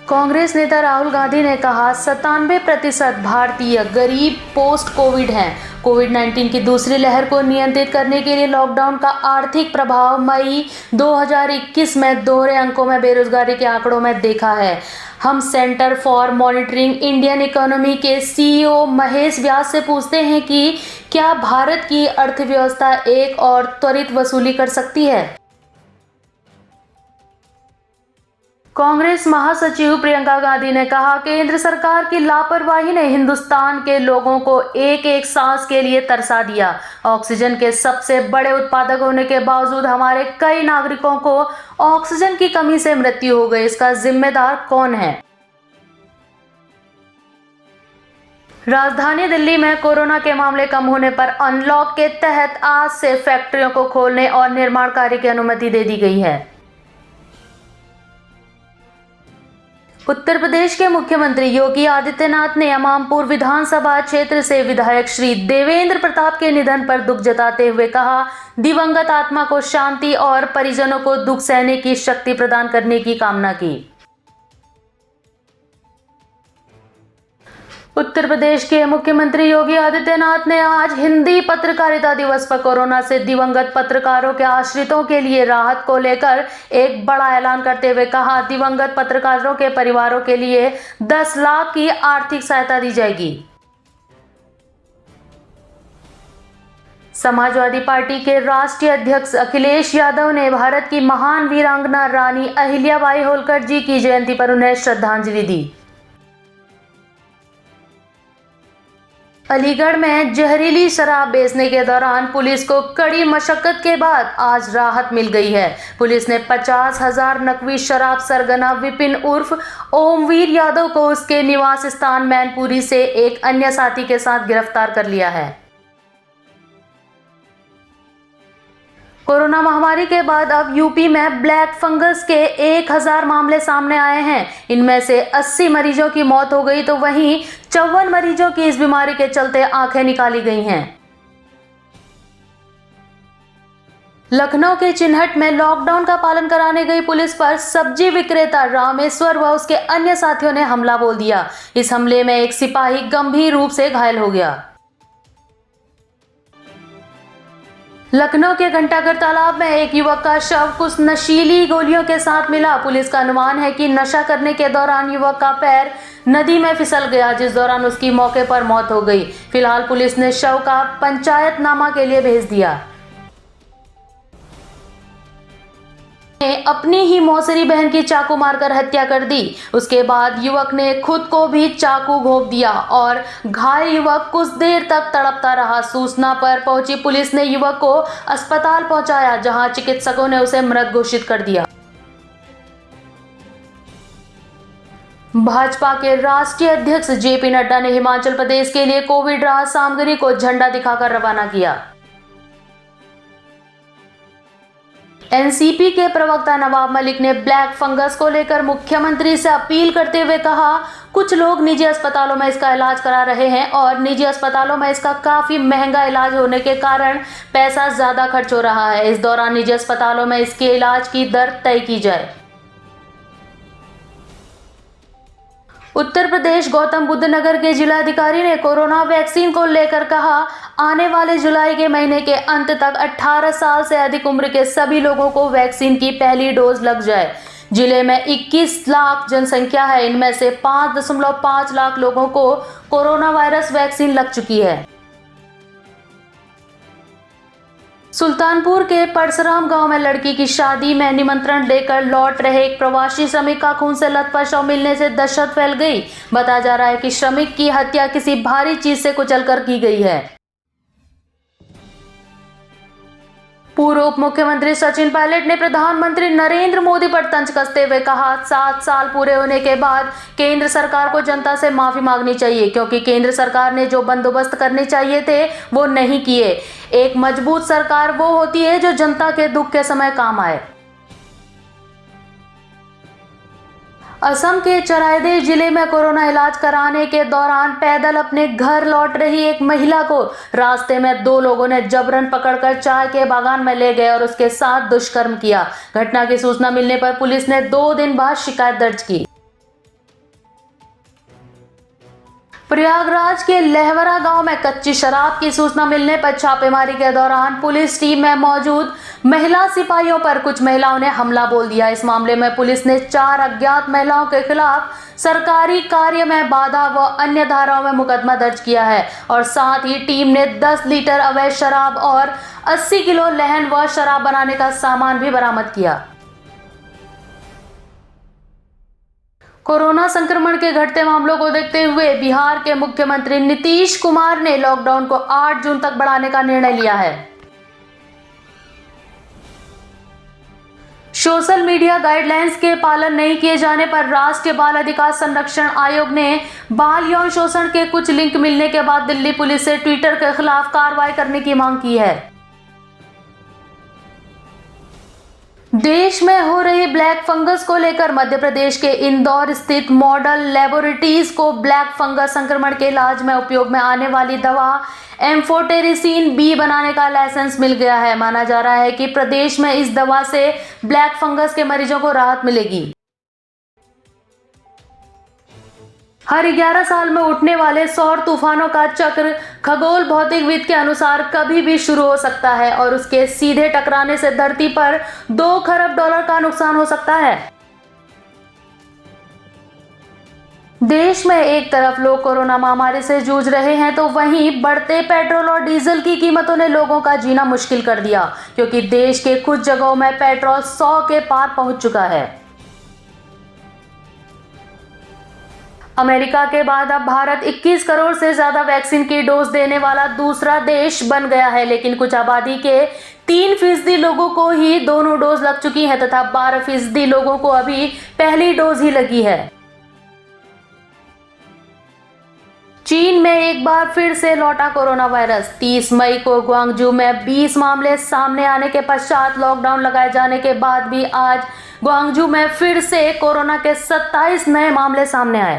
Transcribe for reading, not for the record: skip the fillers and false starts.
कांग्रेस नेता राहुल गांधी ने कहा 97% भारतीय गरीब पोस्ट कोविड हैं। कोविड-19 की दूसरी लहर को नियंत्रित करने के लिए लॉकडाउन का आर्थिक प्रभाव मई 2021 में दोहरे अंकों में बेरोजगारी के आंकड़ों में देखा है। हम centre for monitoring Indian economy के सीईओ महेश व्यास से पूछते हैं कि क्या भारत की अर्थव्यवस्था एक और त्वरित वसूली कर सकती है। कांग्रेस महासचिव प्रियंका गांधी ने कहा केंद्र सरकार की लापरवाही ने हिंदुस्तान के लोगों को एक एक सांस के लिए तरसा दिया। ऑक्सीजन के सबसे बड़े उत्पादक होने के बावजूद हमारे कई नागरिकों को ऑक्सीजन की कमी से मृत्यु हो गई। इसका जिम्मेदार कौन है। राजधानी दिल्ली में कोरोना के मामले कम होने पर अनलॉक के तहत आज से फैक्ट्रियों को खोलने और निर्माण कार्य की अनुमति दे दी गई है। उत्तर प्रदेश के मुख्यमंत्री योगी आदित्यनाथ ने इमामपुर विधानसभा क्षेत्र से विधायक श्री देवेंद्र प्रताप के निधन पर दुख जताते हुए कहा दिवंगत आत्मा को शांति और परिजनों को दुख सहने की शक्ति प्रदान करने की कामना की। उत्तर प्रदेश के मुख्यमंत्री योगी आदित्यनाथ ने आज हिंदी पत्रकारिता दिवस पर कोरोना से दिवंगत पत्रकारों के आश्रितों के लिए राहत को लेकर एक बड़ा ऐलान करते हुए कहा दिवंगत पत्रकारों के परिवारों के लिए 10 लाख की आर्थिक सहायता दी जाएगी। समाजवादी पार्टी के राष्ट्रीय अध्यक्ष अखिलेश यादव ने भारत की महान वीरांगना रानी अहिल्याबाई होलकर जी की जयंती पर उन्हें श्रद्धांजलि दी। अलीगढ़ में जहरीली शराब बेचने के दौरान पुलिस को कड़ी मशक्कत के बाद आज राहत मिल गई है। पुलिस ने 50,000 नकली शराब सरगना विपिन उर्फ ओमवीर यादव को उसके निवास स्थान मैनपुरी से एक अन्य साथी के साथ गिरफ्तार कर लिया है। कोरोना महामारी के बाद अब यूपी में ब्लैक फंगस के 1000 मामले सामने आए हैं। इनमें से 80 मरीजों की मौत हो गई तो वहीं 54 मरीजों की इस बीमारी के चलते आंखें निकाली गई हैं। लखनऊ के चिन्हट में लॉकडाउन का पालन कराने गई पुलिस पर सब्जी विक्रेता रामेश्वर व उसके अन्य साथियों ने हमला बोल दिया। इस हमले में एक सिपाही गंभीर रूप से घायल हो गया। लखनऊ के घंटाघर तालाब में एक युवक का शव कुछ नशीली गोलियों के साथ मिला। पुलिस का अनुमान है कि नशा करने के दौरान युवक का पैर नदी में फिसल गया, जिस दौरान उसकी मौके पर मौत हो गई। फिलहाल पुलिस ने शव का पंचायतनामा के लिए भेज दिया। अपनी ही मौसेरी बहन की चाकू मारकर हत्या कर दी। उसके बाद युवक ने खुद को भी चाकू घोंप दिया और घायल युवक कुछ देर तक तड़पता रहा। सूचना पर पहुंची पुलिस ने युवक को अस्पताल पहुंचाया, जहां चिकित्सकों ने उसे मृत घोषित कर दिया। भाजपा के राष्ट्रीय अध्यक्ष जेपी नड्डा ने हिमाचल प्रदेश के लिए कोविड राहत सामग्री को झंडा दिखाकर रवाना किया। एनसीपी के प्रवक्ता नवाब मलिक ने ब्लैक फंगस को लेकर मुख्यमंत्री से अपील करते हुए कहा कुछ लोग निजी अस्पतालों में इसका इलाज करा रहे हैं और निजी अस्पतालों में इसका काफी महंगा इलाज होने के कारण पैसा ज्यादा खर्च हो रहा है। इस दौरान निजी अस्पतालों में इसके इलाज की दर तय की जाए। उत्तर प्रदेश गौतम बुद्ध नगर के जिलाधिकारी ने कोरोना वैक्सीन को लेकर कहा आने वाले जुलाई के महीने के अंत तक 18 साल से अधिक उम्र के सभी लोगों को वैक्सीन की पहली डोज लग जाए। जिले में 21 लाख जनसंख्या है, इनमें से 5.5 लाख लोगों को कोरोना वायरस वैक्सीन लग चुकी है। सुल्तानपुर के परसराम गांव में लड़की की शादी में निमंत्रण देकर लौट रहे एक प्रवासी श्रमिक का खून से लथपथ शव मिलने से दहशत फैल गई। बताया जा रहा है कि श्रमिक की हत्या किसी भारी चीज से कुचलकर की गई है। पूर्व उप मुख्यमंत्री सचिन पायलट ने प्रधानमंत्री नरेंद्र मोदी पर तंज कसते हुए कहा 7 साल पूरे होने के बाद केंद्र सरकार को जनता से माफी मांगनी चाहिए, क्योंकि केंद्र सरकार ने जो बंदोबस्त करने चाहिए थे वो नहीं किए। एक मजबूत सरकार वो होती है जो जनता के दुख के समय काम आए। असम के चराइदेव जिले में कोरोना इलाज कराने के दौरान पैदल अपने घर लौट रही एक महिला को रास्ते में 2 लोगों ने जबरन पकड़कर चाय के बागान में ले गए और उसके साथ दुष्कर्म किया। घटना की सूचना मिलने पर पुलिस ने 2 दिन बाद शिकायत दर्ज की। प्रयागराज के लहवरा गांव में कच्ची शराब की सूचना मिलने पर छापेमारी के दौरान पुलिस टीम में मौजूद महिला सिपाहियों पर कुछ महिलाओं ने हमला बोल दिया। इस मामले में पुलिस ने 4 अज्ञात महिलाओं के खिलाफ सरकारी कार्य में बाधा व अन्य धाराओं में मुकदमा दर्ज किया है और साथ ही टीम ने 10 लीटर अवैध शराब और 80 किलो लहन व शराब बनाने का सामान भी बरामद किया। कोरोना संक्रमण के घटते मामलों को देखते हुए बिहार के मुख्यमंत्री नीतीश कुमार ने लॉकडाउन को 8 जून तक बढ़ाने का निर्णय लिया है। सोशल मीडिया गाइडलाइंस के पालन नहीं किए जाने पर राष्ट्रीय बाल अधिकार संरक्षण आयोग ने बाल यौन शोषण के कुछ लिंक मिलने के बाद दिल्ली पुलिस से ट्विटर के खिलाफ कार्रवाई करने की मांग की है। देश में हो रही ब्लैक फंगस को लेकर मध्य प्रदेश के इंदौर स्थित मॉडल लेबोरेटरीज को ब्लैक फंगस संक्रमण के इलाज में उपयोग में आने वाली दवा एम्फोटेरिसिन बी बनाने का लाइसेंस मिल गया है। माना जा रहा है कि प्रदेश में इस दवा से ब्लैक फंगस के मरीजों को राहत मिलेगी। हर 11 साल में उठने वाले सौर तूफानों का चक्र खगोल भौतिकविद के अनुसार कभी भी शुरू हो सकता है और उसके सीधे टकराने से धरती पर 2 खरब डॉलर का नुकसान हो सकता है। देश में एक तरफ लोग कोरोना महामारी से जूझ रहे हैं तो वहीं बढ़ते पेट्रोल और डीजल की कीमतों ने लोगों का जीना मुश्किल कर दिया, क्योंकि देश के कुछ जगहों में पेट्रोल 100 के पार पहुंच चुका है। अमेरिका के बाद अब भारत 21 करोड़ से ज्यादा वैक्सीन की डोज देने वाला दूसरा देश बन गया है, लेकिन कुछ आबादी के 3% लोगों को ही दोनों डोज लग चुकी हैं तथा 12% लोगों को अभी पहली डोज ही लगी है। चीन में एक बार फिर से लौटा कोरोना वायरस। 30 मई को ग्वांगजू में 20 मामले सामने आने के पश्चात लॉकडाउन लगाए जाने के बाद भी आज ग्वांगजू में फिर से कोरोना के 27 नए मामले सामने आए।